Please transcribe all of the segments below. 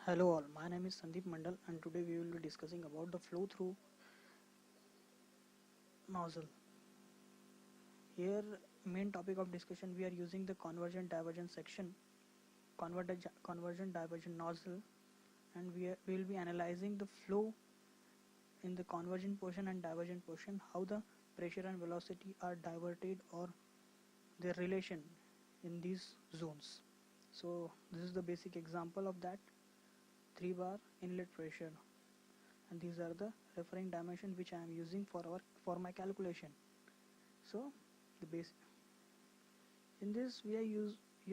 Hello all, my name is Sandeep Mandal and today we will be discussing about the flow through nozzle. Here main topic of discussion we are using the convergent divergent section, convergent divergent nozzle, and we will be analyzing the flow in the convergent portion and divergent portion, how the pressure and velocity are diverted or their relation in these zones. So this is the basic example of that. 3 bar inlet pressure, and these are the referring dimension which I am using for my calculation. So the base in this we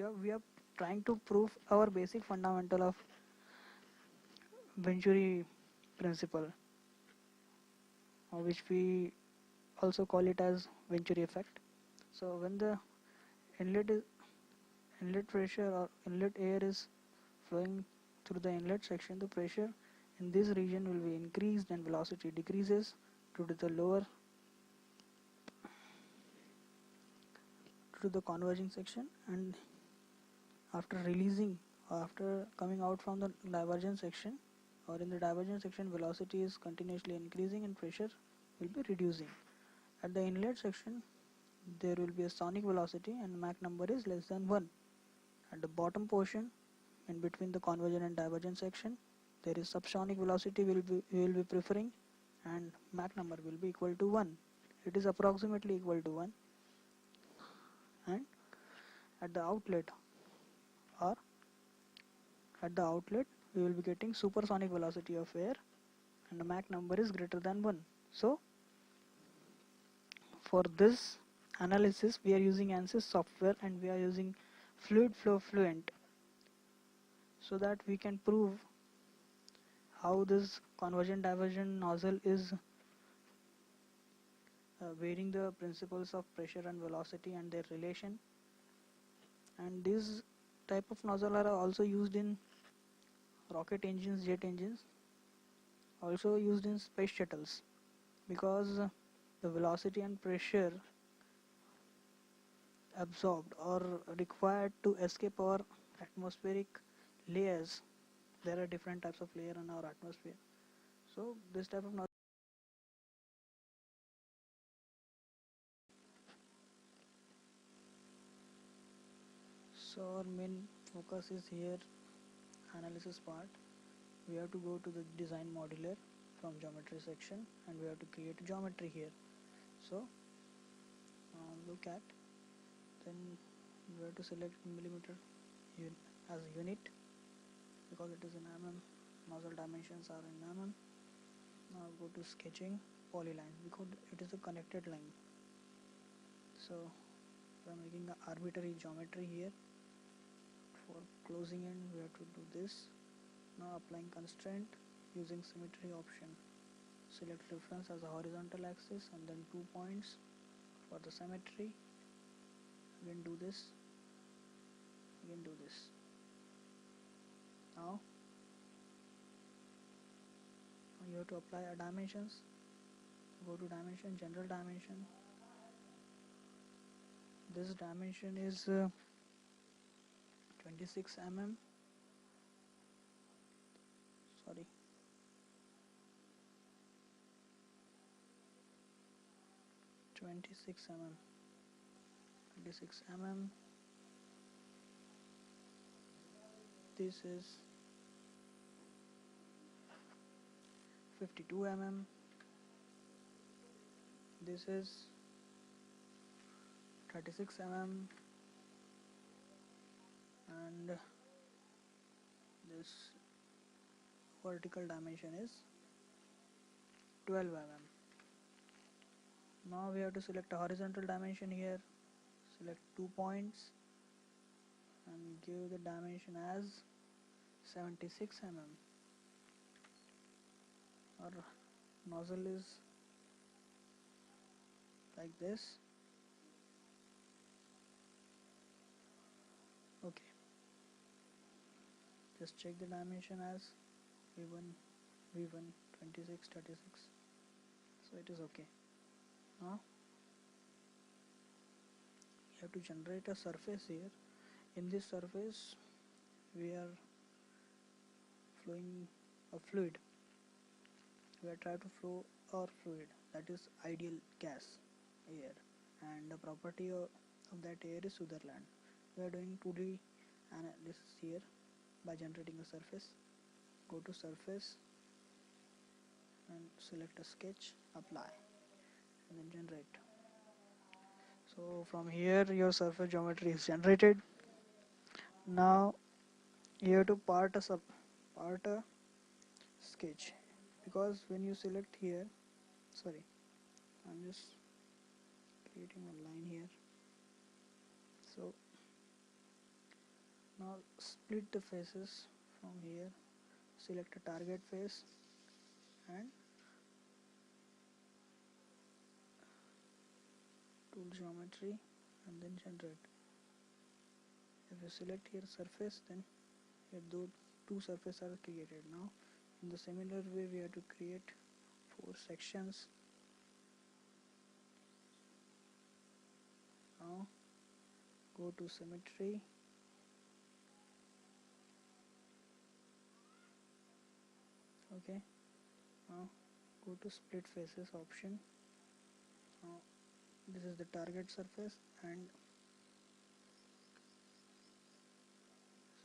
are trying to prove our basic fundamental of Venturi principle, which we also call it as Venturi effect. So when the inlet pressure or inlet air is flowing through the inlet section, the pressure in this region will be increased and velocity decreases due to the converging section, and after releasing or after coming out from the divergent section or in the divergent section, velocity is continuously increasing and pressure will be reducing. At the inlet section there will be a sonic velocity and Mach number is less than 1. At the bottom portion in between the convergent and divergent section there is subsonic velocity we will be preferring, and Mach number will be equal to 1. It is approximately equal to 1. And at the outlet we will be getting supersonic velocity of air and the Mach number is greater than 1. So for this analysis we are using ANSYS software and we are using fluid flow fluent, so that we can prove how this convergent divergent nozzle is varying the principles of pressure and velocity and their relation. And these type of nozzle are also used in rocket engines, jet engines, also used in space shuttles, because the velocity and pressure absorbed or required to escape our atmospheric layers, there are different types of layer in our atmosphere. So this type of nozzle. So our main focus is here analysis part. We have to go to the design modular from geometry section and we have to create a geometry here. So look at, then we have to select millimeter as unit because it is in mm. Nozzle dimensions are in mm. Now go to sketching, polyline, because it is a connected line. So we are making an arbitrary geometry here. For closing end we have to do this. Now applying constraint using symmetry option. Select reference as a horizontal axis and then 2 points for the symmetry. Again do this. Again do this. Now you have to apply a dimensions. Go to dimension, general dimension. This dimension is 26 mm. Sorry. 26 mm. 26 mm. This is 52 mm. This is 36 mm. And this vertical dimension is 12 mm. Now we have to select a horizontal dimension here. Select 2 points and give the dimension as 76 mm. Our nozzle is like this. Okay. Just check the dimension as V1, 26, 36. So it is okay. Now you have to generate a surface here. In this surface we are flowing a fluid. We are trying to flow our fluid, that is ideal gas, air, and the property of that air is Sutherland. We are doing 2D analysis here by generating a surface. Go to surface and select a sketch, apply, and then generate. So from here your surface geometry is generated. Now you have to part a sketch, because when you select here, sorry, I'm just creating a line here. So now split the faces from here, select a target face and tool geometry and then generate. If you select here surface, then here those two surfaces are created. Now in the similar way we have to create 4 sections. Now go to Symmetry, okay. Now go to Split Faces option. Now this is the target surface and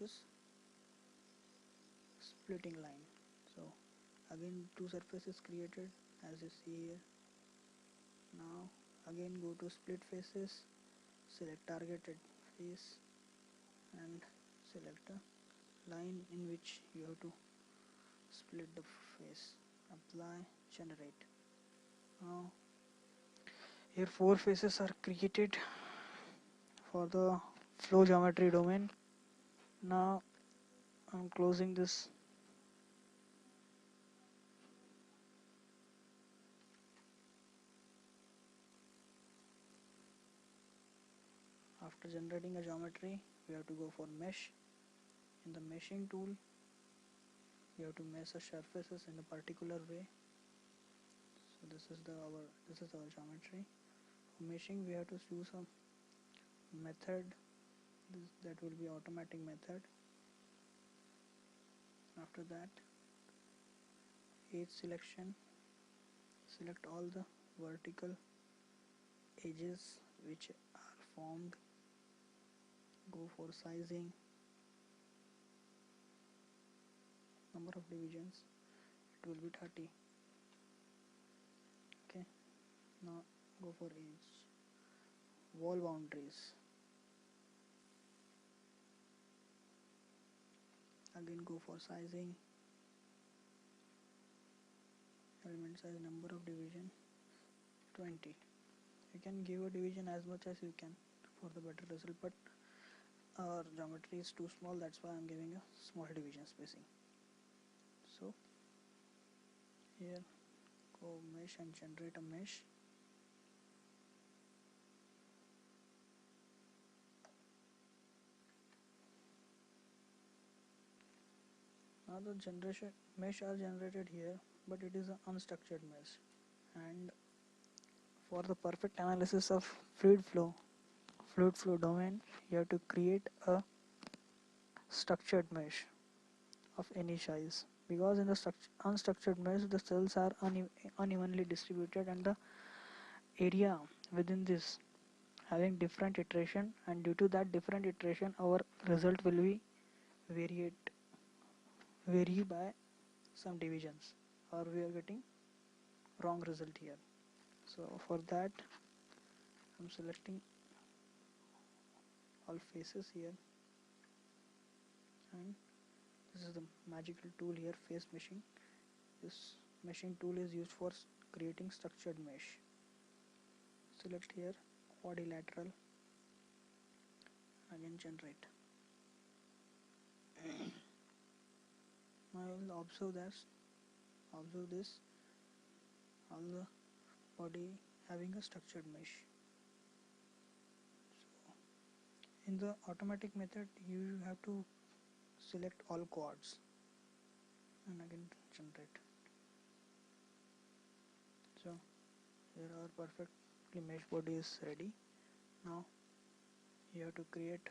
this is splitting line. So again 2 surfaces created as you see here. Now again go to Split Faces, select targeted face and select a line in which you have to split the face, apply, generate. Now here 4 faces are created for the flow geometry domain. Now I'm closing this. After generating a geometry, we have to go for mesh. In the meshing tool, you have to mesh the surfaces in a particular way. So this is our geometry. For meshing, we have to use a method. That will be automatic method. After that, edge selection. Select all the vertical edges which are formed. Go for sizing. Number of divisions, it will be 30. Okay. Now go for edge. Wall boundaries. Again go for sizing. Element size, number of division 20. You can give a division as much as you can for the better result, but our geometry is too small, that's why I'm giving a small division spacing. So here go mesh and generate a mesh. Now the mesh are generated here, but it is an unstructured mesh, and for the perfect analysis of fluid flow domain, you have to create a structured mesh of any size, because in the unstructured mesh the cells are unevenly distributed and the area within this having different iteration, and due to that different iteration our result will be vary by some divisions, or we are getting wrong result here. So for that I'm selecting all faces here, and this is the magical tool here, face meshing. This meshing tool is used for creating structured mesh. Select here quadrilateral, again generate. Now I will observe this, all the body having a structured mesh. So in the automatic method you have to select all quads and again generate. So here our perfectly mesh body is ready. Now you have to create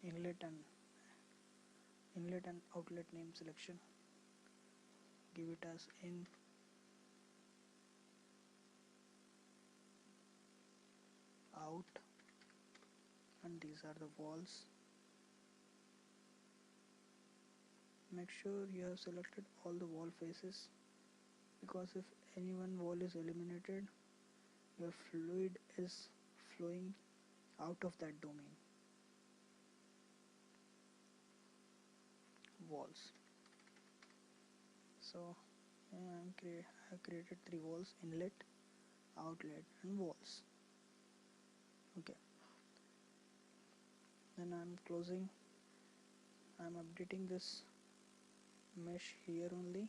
inlet and outlet name selection. give it as in, out, and these are the walls. Make sure you have selected all the wall faces, because if any one wall is eliminated, your fluid is flowing out of that domain. Walls. So I have created 3 walls: inlet, outlet, and walls. Okay. Then I'm updating this mesh here only,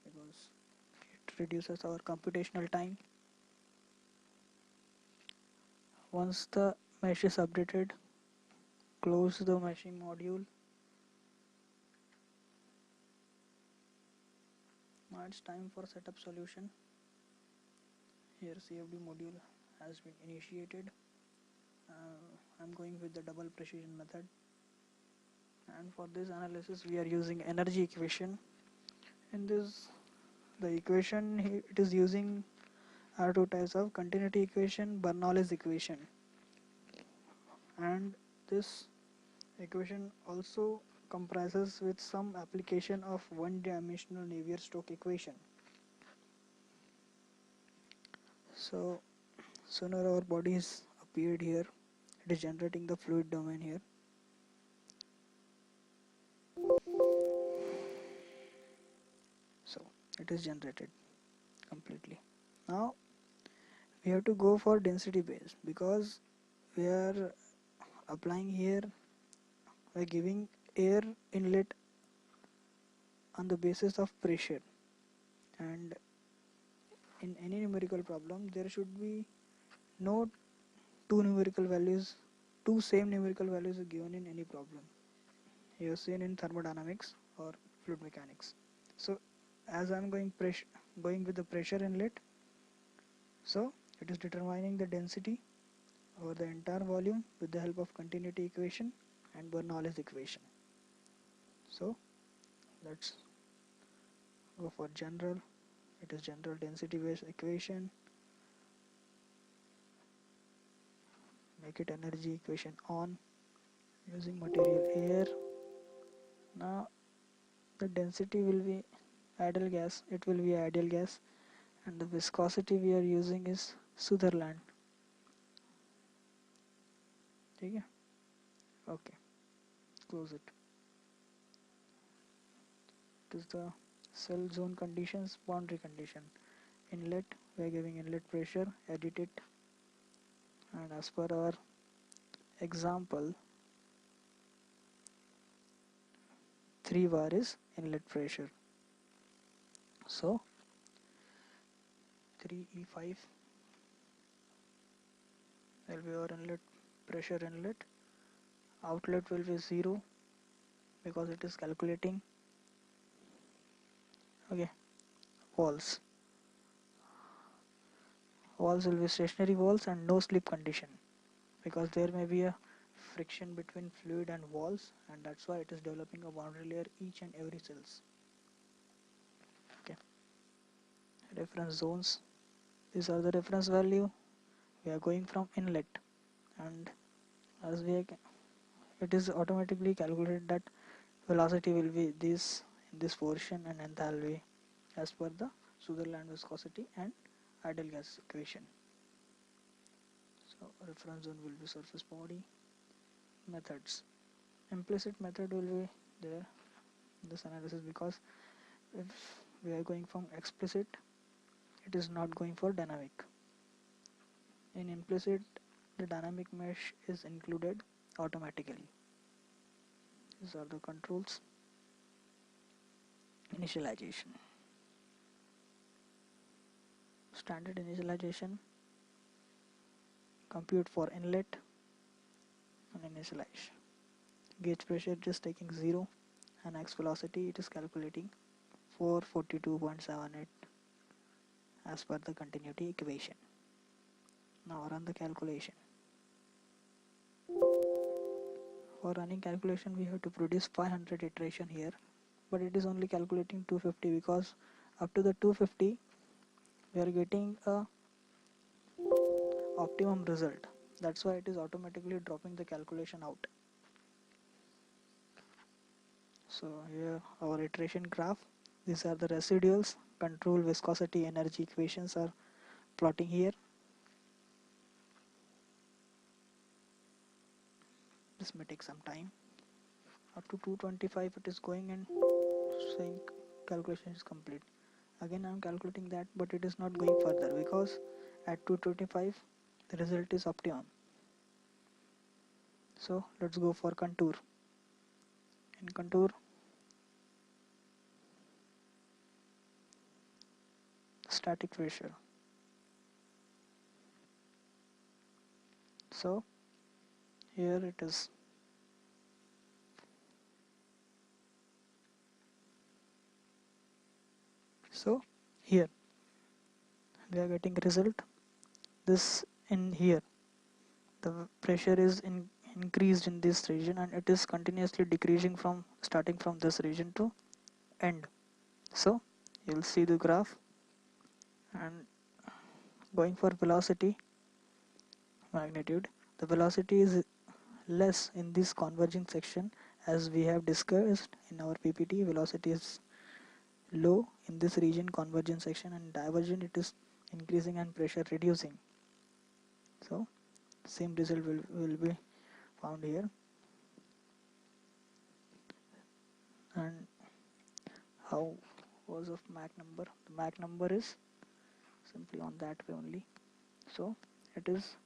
because it reduces our computational time. Once the mesh is updated, close the meshing module. Now it's time for setup solution. Here CFD module has been initiated. I'm going with the double precision method, and for this analysis we are using energy equation. In this, the equation it is using are 2 types of continuity equation, Bernoulli's equation, and this equation also comprises with some application of one-dimensional Navier-Stokes equation. So sooner our body is appeared here, it is generating the fluid domain here. So it is generated completely. Now we have to go for density base, because we are applying here, we are giving air inlet on the basis of pressure, and in any numerical problem there should be no two same numerical values are given in any problem. You have seen in thermodynamics or fluid mechanics. So as I am going with the pressure inlet, so it is determining the density over the entire volume with the help of continuity equation and Bernoulli's equation. So let's go for general. It is general density based equation. Make it energy equation on, using material air. Now the density will be ideal gas, and the viscosity we are using is Sutherland. Okay, close it. It is the cell zone conditions, boundary condition. Inlet, we are giving inlet pressure, edit it, and as per our example, 3 bar is inlet pressure. So 3E5 will be our inlet pressure inlet. Outlet will be 0 because it is calculating. Okay, walls will be stationary walls and no slip condition, because there may be a friction between fluid and walls, and that's why it is developing a boundary layer each and every cells. Okay, reference zones, these are the reference value. We are going from inlet, and as it is automatically calculated that velocity will be this in this portion and enthalpy as per the Sutherland viscosity and ideal gas equation. So reference zone will be surface body. Methods, implicit method will be there in this analysis, because if we are going from explicit, it is not going for dynamic. In implicit, the dynamic mesh is included automatically. These are the controls. Initialization, standard initialization, compute for inlet and initialize. Gauge pressure it is taking 0, and x velocity it is calculating 442.78 as per the continuity equation. Now run the calculation. For running calculation we have to produce 500 iteration here, but it is only calculating 250 because Up to the 250 we are getting a optimum result. That's why it is automatically dropping the calculation out. So here our iteration graph, these are the residuals, control, viscosity, energy equations are plotting here. This may take some time. Up to 225 it is going and saying calculation is complete. Again I am calculating that, but it is not going further because at 225 the result is optimum. So let's go for contour. In contour, static pressure. So here it is. So here we are getting result. This in here the pressure is increased in this region and it is continuously decreasing from starting from this region to end. So you'll see the graph, and going for velocity magnitude, the velocity is less in this converging section. As we have discussed in our PPT, velocity is low in this region, convergent section, and divergent it is increasing and pressure reducing. So same result will be found here. And how was of Mach number? The Mach number is simply on that way only. So it is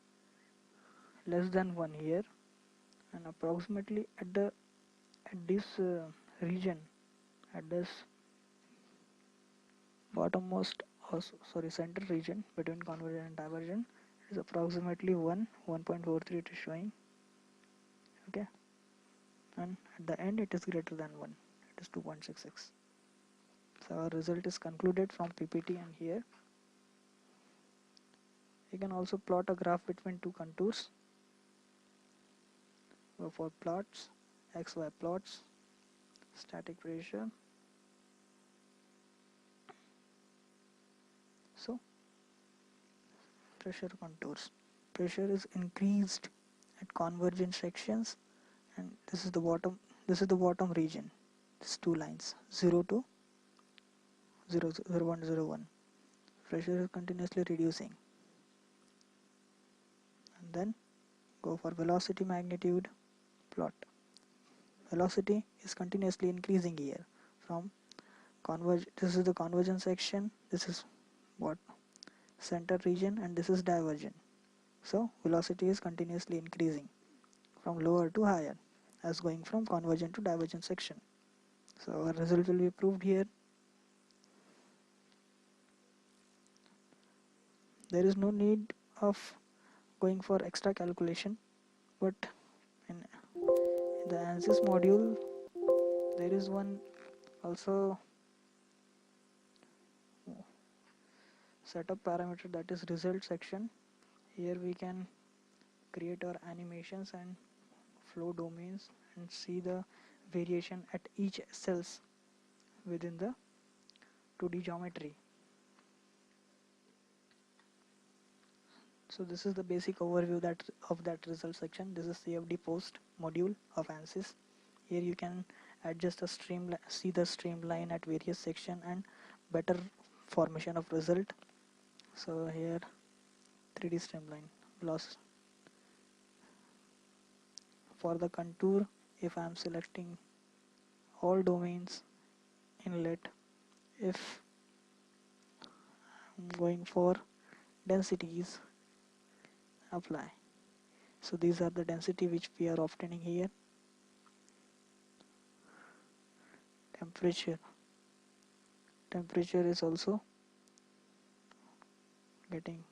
less than 1 here, and approximately at this region, at this bottommost center region between convergent and divergent, is approximately 1.43 it is showing. Okay, and at the end it is greater than 1, it is 2.66. So our result is concluded from PPT. And here you can also plot a graph between two contours. Go for plots, XY plots, static pressure. So pressure contours. Pressure is increased at convergent sections, and this is the bottom region. These two lines 0 to 0.01. Pressure is continuously reducing. And then go for velocity magnitude, plot. Velocity is continuously increasing here from this is the convergent section, this is what center region, and this is divergent. So velocity is continuously increasing from lower to higher as going from convergent to divergent section. So our result will be proved here. There is no need of going for extra calculation, but in the ANSYS module there is one also setup parameter, that is result section. Here we can create our animations and flow domains and see the variation at each cells within the 2D geometry. So this is the basic overview of that result section. This is CFD post module of ANSYS. Here you can adjust the see the streamline at various section and better formation of result. So here 3D streamline loss. For the contour, if I am selecting all domains inlet, if I'm going for densities, apply. So these are the density which we are obtaining here. Temperature is also getting,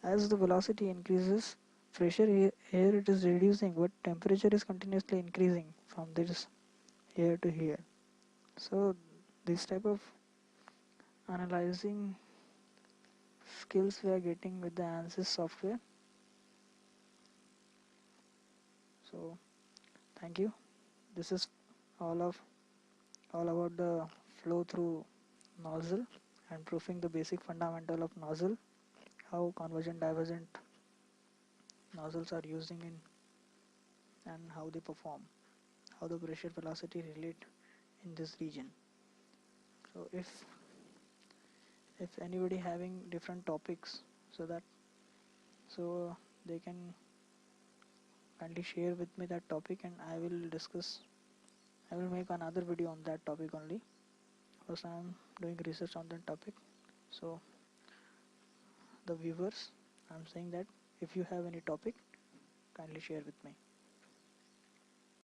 as the velocity increases, pressure here it is reducing, but temperature is continuously increasing from this here to here. So this type of analyzing skills we are getting with the ANSYS software. So thank you. This is all about the flow through nozzle and proving the basic fundamental of nozzle, how convergent divergent nozzles are using in and how they perform, how the pressure velocity relate in this region. So if anybody having different topics, so they can kindly share with me that topic, and I will make another video on that topic only, because I am doing research on that topic. So the viewers, I'm saying that if you have any topic, kindly share with me.